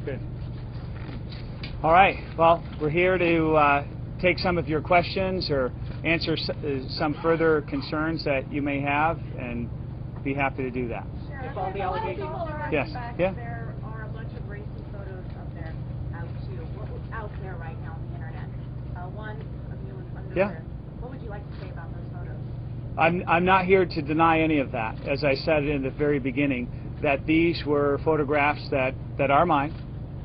Good. All right. Well, we're here to take some of your questions or answer some further concerns that you may have, and be happy to do that. If all the allegations. Yes. Yeah. There are a bunch of racy photos up there out there right now on the internet. One of you in underwear. Yeah. What would you like to say about those photos? I'm not here to deny any of that. As I said in the very beginning, that these were photographs that are mine,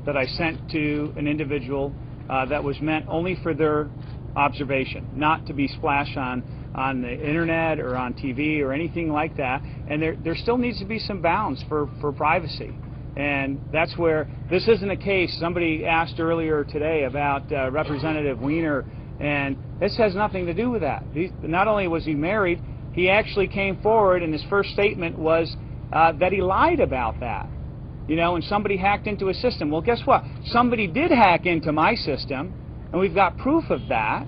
that I sent to an individual that was meant only for their observation, not to be splashed on the internet or on TV or anything like that. And there still needs to be some bounds for privacy. And that's where this isn't a case. Somebody asked earlier today about Representative Weiner, and this has nothing to do with that. Not only was he married, he actually came forward, and his first statement was that he lied about that. You know, and somebody hacked into his system. Well, guess what? Somebody did hack into my system, and we've got proof of that.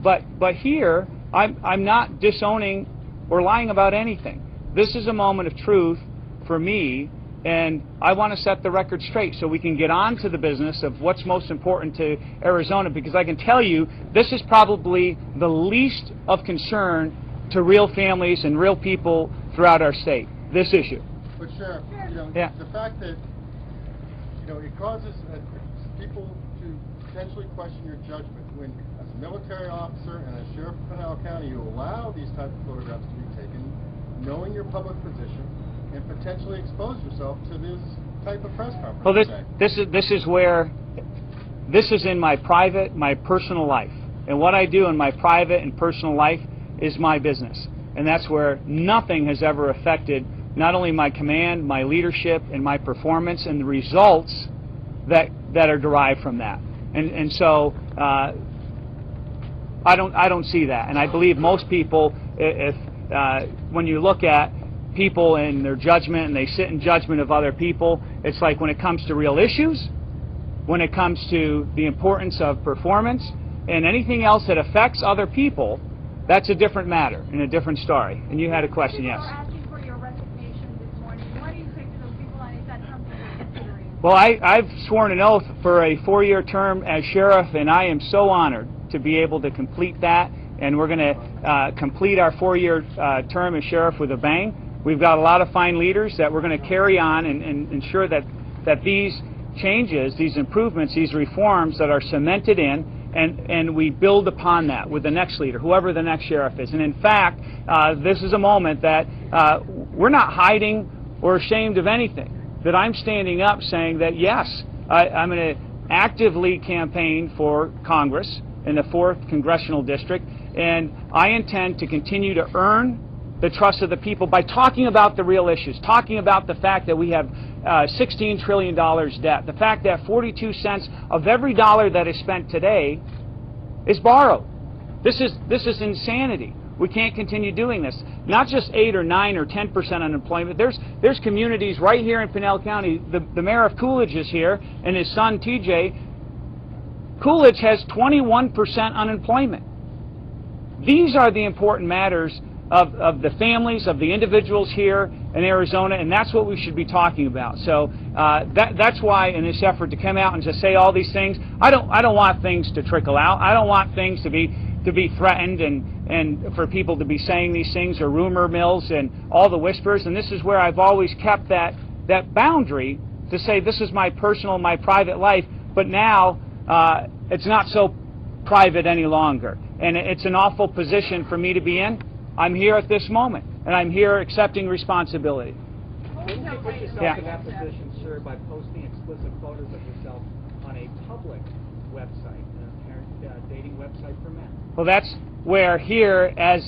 But here, I'm not disowning or lying about anything. This is a moment of truth for me, and I want to set the record straight so we can get on to the business of what's most important to Arizona, because I can tell you this is probably the least of concern to real families and real people throughout our state, this issue. But Sheriff, you know, the fact that, you know, it causes people to potentially question your judgment when, as a military officer and as Sheriff of Pinal County, you allow these type of photographs to be taken, knowing your public position, and potentially expose yourself to this type of press conference. Well, this is where, this is in my private, my personal life. And what I do in my private and personal life is my business. And that's where nothing has ever affected not only my command, my leadership, and my performance, and the results that are derived from that. And so I don't see that. And I believe most people, if when you look at people and their judgment, and they sit in judgment of other people, it's like when it comes to real issues, when it comes to the importance of performance, and anything else that affects other people, that's a different matter and a different story. And you had a question, yes? Well, I've sworn an oath for a 4-year term as sheriff, and I am so honored to be able to complete that. And we're going to complete our 4-year term as sheriff with a bang. We've got a lot of fine leaders that we're going to carry on and ensure that these changes, these improvements, these reforms that are cemented in, and we build upon that with the next leader, whoever the next sheriff is. And in fact, this is a moment that we're not hiding or ashamed of anything. That I'm standing up saying that, yes, I'm going to actively campaign for Congress in the 4th Congressional District, and I intend to continue to earn the trust of the people by talking about the real issues, talking about the fact that we have $16 trillion debt, the fact that 42 cents of every dollar that is spent today is borrowed. This is insanity. We can't continue doing this. Not just 8 or 9 or 10% unemployment. There's communities right here in Pinal County. The mayor of Coolidge is here, and his son TJ. Coolidge has 21% unemployment. These are the important matters of the families, of the individuals here in Arizona, and that's what we should be talking about. So that's why in this effort to come out and to say all these things, I don't want things to trickle out. I don't want things to be threatened and for people to be saying these things, or rumor mills and all the whispers. And this is where I've always kept that boundary to say this is my personal, my private life, but now it's not so private any longer. And it's an awful position for me to be in. I'm here at this moment, and I'm here accepting responsibility. Didn't you put yourself in that position, sir, by posting explicit photos of yourself on a public website, a dating website for men? Well, that's where here, as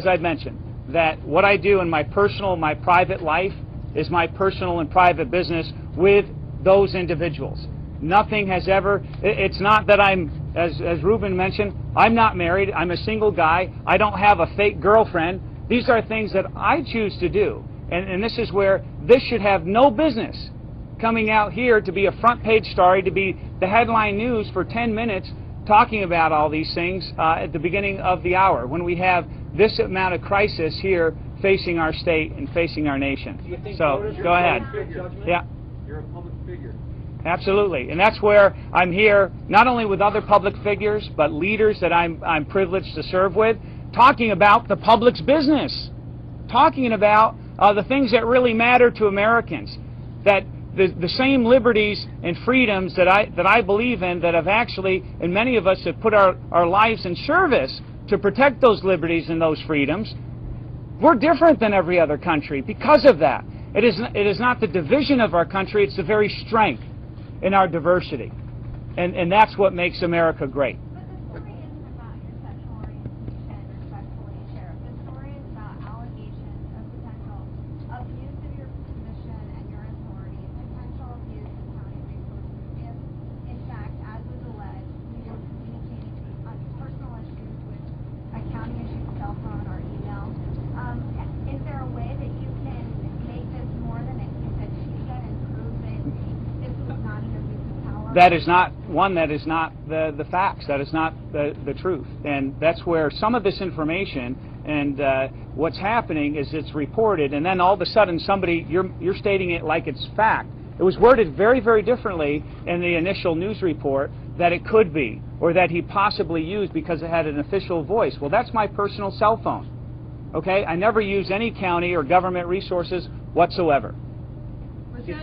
I've mentioned, that what I do in my personal, my private life is my personal and private business with those individuals. Nothing has ever, it's not that I'm, as Ruben mentioned, I'm not married, I'm a single guy, I don't have a fake girlfriend. These are things that I choose to do. And this is where this should have no business coming out here to be a front page story, to be the headline news for 10 minutes talking about all these things at the beginning of the hour, when we have this amount of crisis here facing our state and facing our nation. So, go ahead. Yeah. You're a public figure. Absolutely. And that's where I'm here, not only with other public figures, but leaders that I'm privileged to serve with, talking about the public's business, talking about the things that really matter to Americans, that the same liberties and freedoms that I believe in, that have actually, and many of us have put our lives in service to protect those liberties and those freedoms. We're different than every other country because of that. It is not the division of our country, it's the very strength in our diversity. And that's what makes America great. But the story isn't about your sexual orientation, respectfully, Sheriff. The story is about allegations of potential abuse of your position and your authority, potential abuse of county resources. If, in fact, as was alleged, you were communicating on personal issues with a county-issued cell phone or email, is there a way that you can make this more than a he said, she said, and prove that this was not an abuse of power? That is not the facts. That is not the truth. And that's where some of this information and what's happening is it's reported, and then all of a sudden you're stating it like it's fact. It was worded very, very differently in the initial news report that it could be, or that he possibly used because it had an official voice. Well, that's my personal cell phone. Okay? I never use any county or government resources whatsoever. Was his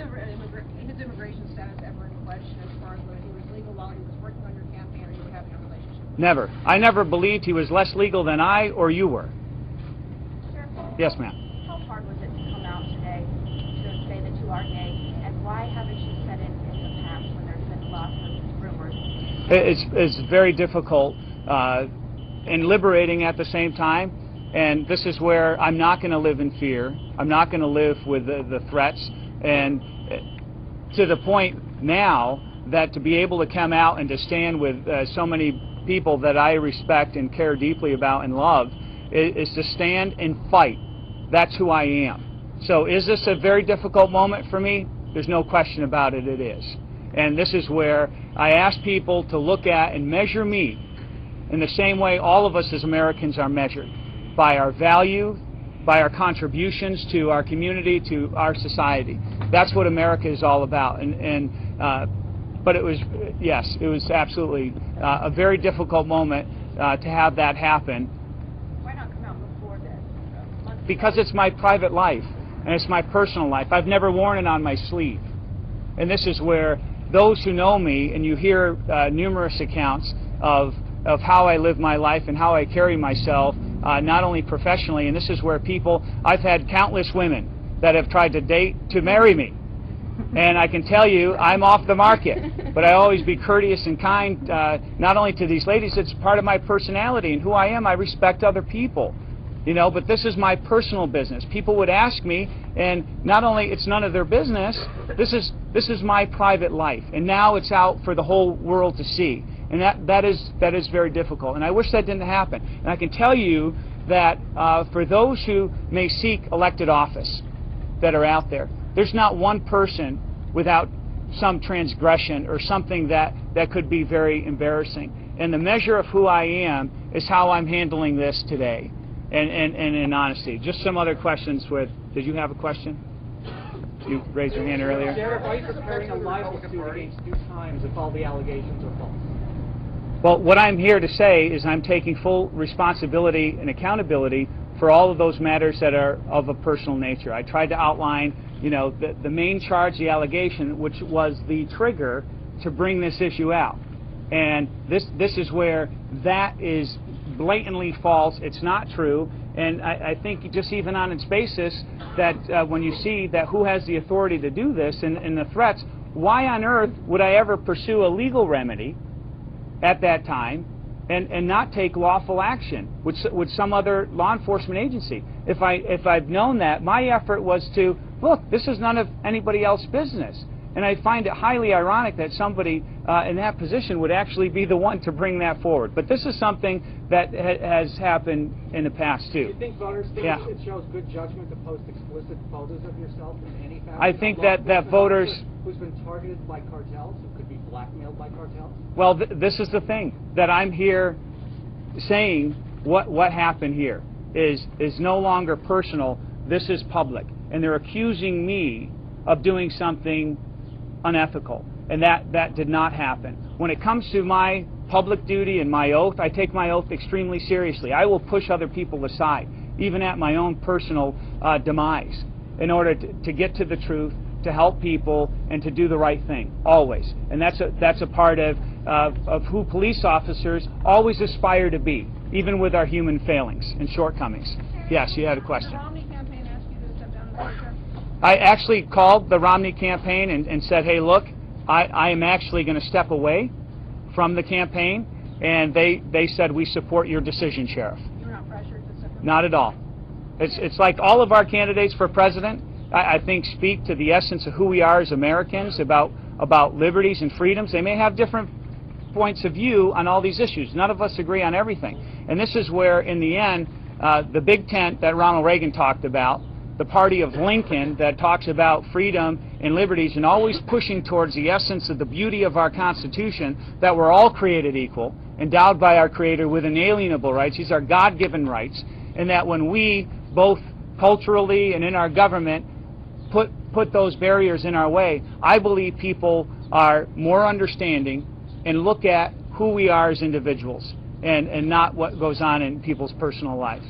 immigration status ever in question as far as whether he was legal while he was working on your campaign or you were having a relationship? Never. I never believed he was less legal than I or you were. Sheriff, Yes, ma'am. how hard was it to come out today to say that you are gay, and why haven't you said it in the past when there's been lots of rumors? It's very difficult and liberating at the same time. And this is where I'm not going to live in fear. I'm not going to live with the threats. And to the point now that to be able to come out and to stand with so many people that I respect and care deeply about and love is to stand and fight. That's who I am. So is this a very difficult moment for me? There's no question about it, it is. And this is where I ask people to look at and measure me in the same way all of us as Americans are measured, by our value, by our contributions to our community, to our society. That's what America is all about. But it was, yes, it was absolutely a very difficult moment to have that happen. Why not come out before this? Because it's my private life, and it's my personal life. I've never worn it on my sleeve. And this is where those who know me, and you hear numerous accounts of how I live my life and how I carry myself, not only professionally, and this is where I've had countless women that have tried to marry me. And I can tell you, I'm off the market. But I always be courteous and kind, not only to these ladies, it's part of my personality and who I am. I respect other people. You know, but this is my personal business. People would ask me, and not only it's none of their business, this is my private life. And now it's out for the whole world to see. And that is very difficult. And I wish that didn't happen. And I can tell you that for those who may seek elected office that are out there, there's not one person without some transgression or something that could be very embarrassing. And the measure of who I am is how I'm handling this today. And in honesty. Just some other questions did you have a question? You raised your hand earlier. Sheriff, are you preparing a libel suit against New Times if all the allegations are false? Well, what I'm here to say is I'm taking full responsibility and accountability for all of those matters that are of a personal nature. I tried to outline, you know, the main charge, the allegation, which was the trigger to bring this issue out. And this is where that is blatantly false. It's not true. And I think just even on its basis that when you see that who has the authority to do this and the threats, why on earth would I ever pursue a legal remedy at that time and not take lawful action with some other law enforcement agency? If I've known that, my effort was to, look, this is none of anybody else's business. And I find it highly ironic that somebody in that position would actually be the one to bring that forward. But this is something that has happened in the past, too. Do you think voters think it shows good judgment to post explicit photos of yourself in any fashion? I think that voters... Who's been targeted by cartels, who could be blackmailed by cartels? Well, this is the thing, that I'm here saying what happened here is no longer personal. This is public. And they're accusing me of doing something unethical. and that did not happen. When it comes to my public duty and my oath, I take my oath extremely seriously. I will push other people aside, even at my own personal demise, in order to get to the truth, to help people, and to do the right thing, always. And that's a part of who police officers always aspire to be, even with our human failings and shortcomings. Yes, you had a question. The Romney campaign asked you to step down as Speaker? I actually called the Romney campaign and said, hey, look, I am actually going to step away from the campaign, and they said, we support your decision, Sheriff. You're not pressured to step down? Not at all. It's like all of our candidates for president, I think, speak to the essence of who we are as Americans, about liberties and freedoms. They may have different points of view on all these issues. None of us agree on everything. And this is where, in the end, the big tent that Ronald Reagan talked about, the party of Lincoln that talks about freedom and liberties and always pushing towards the essence of the beauty of our Constitution, that we're all created equal, endowed by our Creator with inalienable rights. These are God-given rights. And that when we, both culturally and in our government, put those barriers in our way, I believe people are more understanding and look at who we are as individuals and not what goes on in people's personal lives.